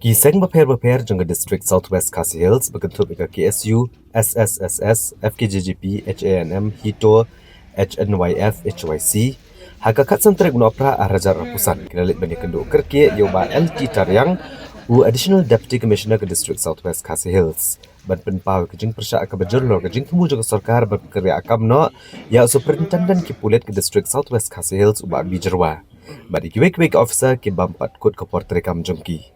Kiseng berpair jangka distrik Southwest Khasi Hills berbentuk ika KSU, SSSS, FKJGP, HANM, HITO, HNYF, HYC. Haga kat sentrik menopera arajar rapusan. Kinalit banyak kenduk kerki yoba LT Taryang Additional Deputy Commissioner ke distrik Southwest Khasi Hills. Ban penpau kejing persya akabajur lor kejing temu jangka sarkar berkerja akam no ya superintendent kipulit ke distrik Southwest Khasi Hills uba bijerwa. Badi kiwek officer ki bampat kut ke portrekam jengki.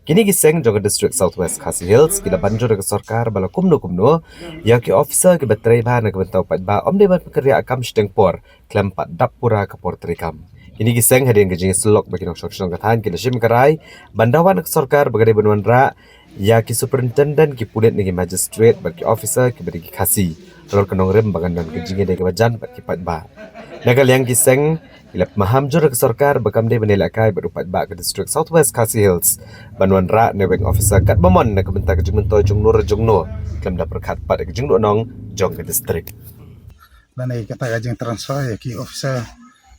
Kini giseng jaga distrik Southwest Khasi Hills kita banjur ke sarkar bala kumno ya ki officer ke batrai ba na bentau pat ba om dewan pekerja akam stengpor klem pat dapura ke portrekam. Kini giseng hadian kejing selok bagi nok syong katahan kita sim karai bandawan ke sarkar bagai benuan ra ya ki superintendent ki pulit ngi magistrate bagi officer ki bagi Khasi lor kenong rem bagan dan kejing de ke bajan pat ki pat ba. Nagal yang giseng ilap mahamjur ke sarkar bakam de benelakai berupat ba ke distrik Southwest Khasi Hills banuan ra neveng officer kat mamon na kebentak kejing mentoi jungno klem da perkat pat kejing nong jong ke distrik dan ai kata kajing transfer ya ki officer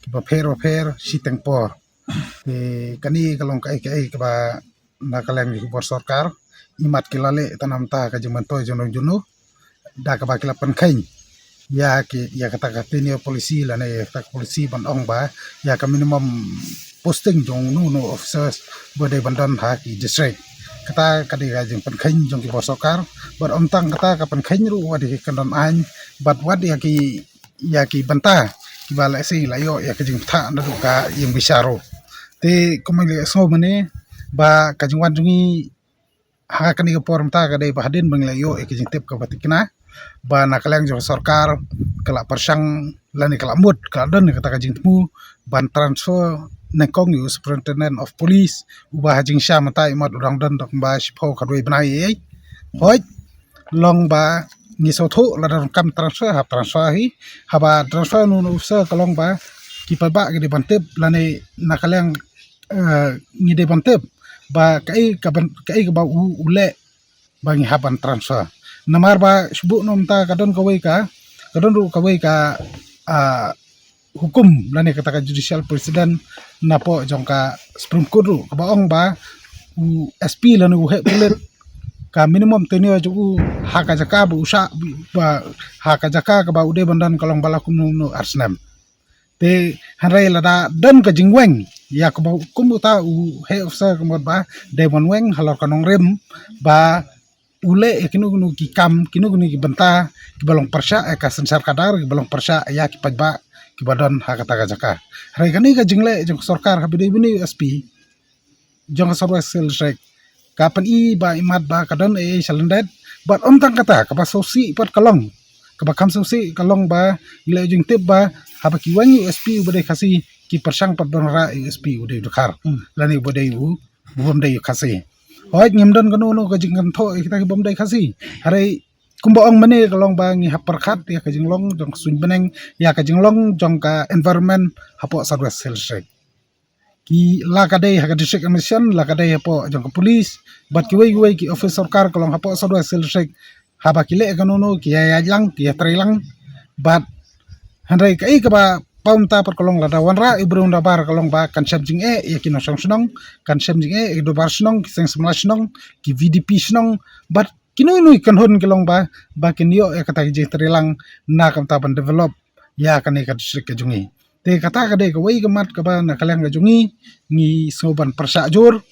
ki paper si tengpor kani kalong kai ke ba nakaleng ki bor sarkar imat kilale tanam ta kajing mentoi jungno da ka ba kilapan kain ya kata ni polisi lah ya kata polisi bandong ba ya ka minimum posting jong no officers bode bandan ha ki district kata kadi gajing penkhain jong ki bosokar bar omtang kata ka penkhain ru wadi kandon an bat wad ya ki banta ki bala si layo ya kajing tha na ka yang bisaro te kumali so mane ba kajing wan jungi ha kani ka pormta ka dai bahadin banglayo e kajing tip ka batikna ba nakaleng jong sarkar kala persang lani kala mut kala don kata kajing temu ban transfer nekong yu superintendent of police ubah hajing sya mata imat udang don dok ba sipo kadoi benai hoi long ba ni sotho la don kam transfer hi haba transfer nu usa kalong ba ki pa ba gede bantep lani nakaleng ni de bantep ba kai ka ba ule bangi haban transfer namar ba subu nomta kadon ru kawai ka hukum lani kata judicial president napo jongka supreme court ru kabaong ba SP lani uhe pulit ka minimum tenure ju haka jaka bu usa ba haka jaka ka ba ude bandan kalong balakum no arsnam te hanrai lada dan ka jingweng ya ka ba kumuta he officer kamot ba demon weng halor kanong rem ba ule kinu ki kam kinu ki benta ki balong persya ka sensar kadar ki balong persya ya ki pajba ki badan ha kata jaka hari kani ka jingle jong sarkar ha bidai bini SP jong sarwa sel sek kapan i ba imat ba kadan e salendet bat omtang kata ka ba sosi pat kalong ka ba kam sosi kalong ba ile jing tip ba ha ba ki wangi SP badai Khasi ki persang pat don ra SP udai dokar lani badai bom dai Khasi hoi ngimdon kanu no kajing kan tho kita ki bom dai Khasi hari kumbaong mane kalong ba ngi haperkhat ya kajing long jong sun beneng ya kajing long jong ka environment hapo sarwa selsek ki la kadai ha district commission la kadai hapo jong ka police bat ki wei ki office sarkar kalong hapo sarwa selsek haba kile kanu no ki ya lang ki trailang bat handai kai ka ba paunta per kalong lada wanra ibrung dabar kalong ba kan jing ya ki no snong kan jing do bar snong ki seng semla snong ki VDP snong bat kinui kan hon kalong ba kin yo ya kata je terilang na kam ta ban develop ya kan ka district ka jungi te kata ka de ka wei ka mat ka ba na kalang ka jungi ni soban persya jur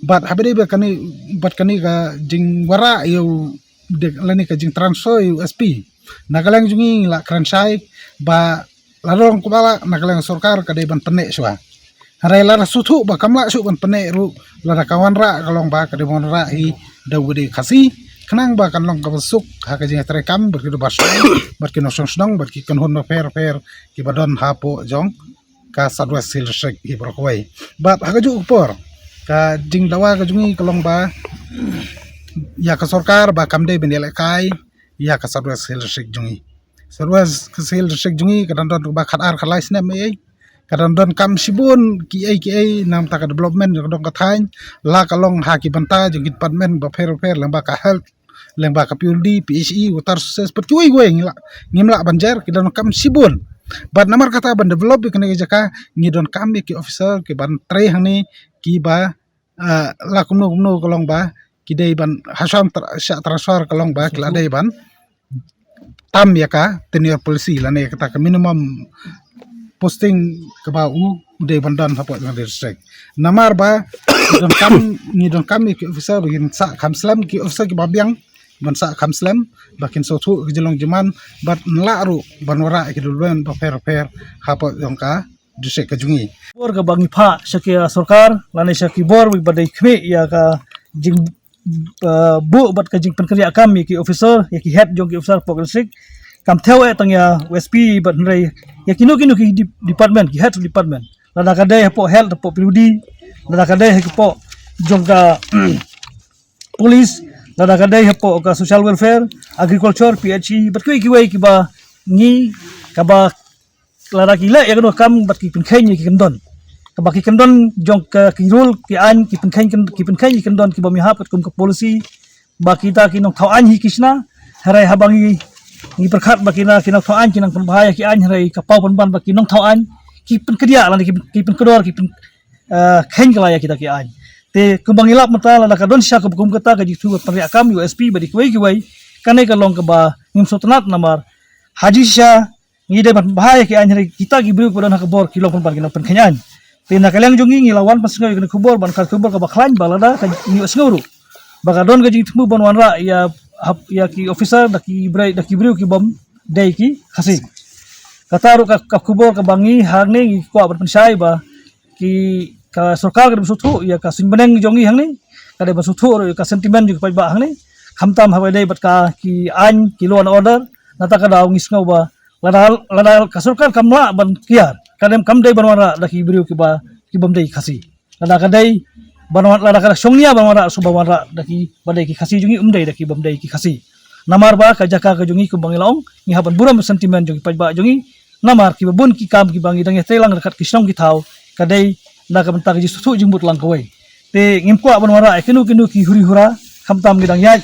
bat habede ba kani ka jing wara yo de lani ka jing transfer USP na kalang jungi la kransai ba larong kubala nakalang sarkar kadai ban pene swa harai lara suthu ba kamla su ban pene ru lara kawan ra kalong ba kadai mon ra hi dawudi Khasi kenang ba kan long ka besuk ha ka jing terekam berkido basu berkino song berki kan hon fair ki badon hapo jong ka sadwa sil sek hi brokwai bat ha ka ju upor ka jing dawa ka jungi kalong ba ya ka sarkar ba kamdai benele kai ya ka sadwa sil sek jungi sarwas kesil sek jungi kadang ba khatar khalai sna me kadang kam sibun ki nam ta ka development kadang ka thain la kalong ha ki banta jing department ba fair lamba ka health lamba ka PULD PHE water sources per kui ngimla banjar ki dan kam sibun bat namar kata ban develop ki ne jaka ni don kam ki officer ki ban tre hangni ki ba la kumno kalong ba kidai ban hasam transfer kalong ba kila dai ban tam ya ka tenure policy la ne kata ka minimum posting ke ba u dai ban dan hapo ng district namar ba don kam ki officer begin sa kam slam ki officer ki babyang ban sa kam slam bakin so thu ki jelong jaman bat nla ru ban wara ki dulben ba fair hapo yung ka district ka jungi bor ka bangi pha shakia sarkar lane shaki bor wi badai khme ya ka jing bu bat ka jing penkria kam ki officer ya ki head jong ki officer pogressik kam theo tang ya USP bat nrai ya kinu ki department ki head department lada ka dai po health po prudi lada ka dai po jong ka police lada ka dai po ka social welfare agriculture PHE bat ki wai ki ba ngi ka ba lada kila ya kan kam bat ki penkhai ki kendon kabaki kendon jong ka kirul ki an ki penkhai ki kendon ki bami hapat kum ka policy ba kita ki nong thau an hi kisna harai habangi ni perkhat ba kina thau an kinang bahaya ki an harai ka pau ban ba ki nong thau an ki pen kedia lan ki pen kedor ki pen khen kala ya kita ki an te kumbangi lap mata la ka don sha ka kum kata ka jitu pari akam USP ba di ki wai kanai ka long ka ba nim sotanat namar haji sha ni de bahaya ki an harai kita ki bru ko don ha ka bor ki long pan ki pen khenyan tina kalang jongi ngilawan pas ngai kena kubur ban kal kubur ka baklan balada ka ni asnguru bakadon ka jing tmu ban wanra ya ki officer da ki brai ki bom dai ki khasi kataru ka kubur ka bangi harne ko ban pensai ba ki ka sarkar ka besuthu ya ka sinbeneng jongi hangni ka de besuthu ka sentiment ju pai ba hangni khamtam habai dai bat ka ki an ki law and order nata ka daw ngisngau ba lada ka sarkar kamla ban kiar kadem kam dai banwara laki beriu ki bom dai khasi lada kadai banwara lada kada songnia banwara subawanra daki badai ki khasi jungi umdai daki bom dai ki khasi namar ba ka jaka ka jungi ku bangilong ni haban buram sentiment jungi pajba jungi namar ki bun ki kam ki bangi dang telang dekat ki song ki thau kadai na ka bentar ji susu jimbut lang kawai te ngimko banwara kinu ki huri hura khamtam gidang yai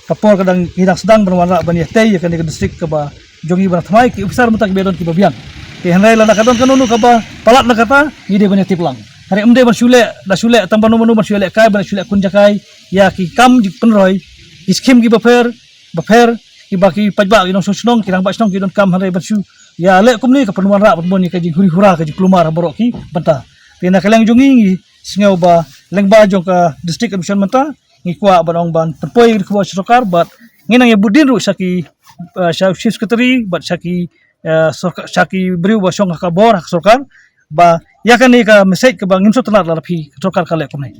kapor kadang hidang sedang banwara bani tei ya kan di district ka ba jongi ban thamai ki besar mutak bedon ki babiang ke hanai lada kadon kanunu kaba palat na kata ide bani tiplang hari umde ban shule tambah nomor ban shule kai ban shule kun jakai ya ki kam ji penroi iskim ki bafer ki baki pajba ki nong sonong ki rang ba sonong ki don kam hanai ban shu ya le kumni ka penuan ra ban ni ka ji huri hura ka ji klumar borok ki banta tina kalang jongi singau ba lengba jong ka district admission mata ngi kwa banong ban perpoi ko sarkar bat nginang ya budin ru saki chief secretary bat saki Shaki beriu basong ka bor hak sarkar ba ya kan ni ka message ka bangim so tanat la phi sarkar ka le kumai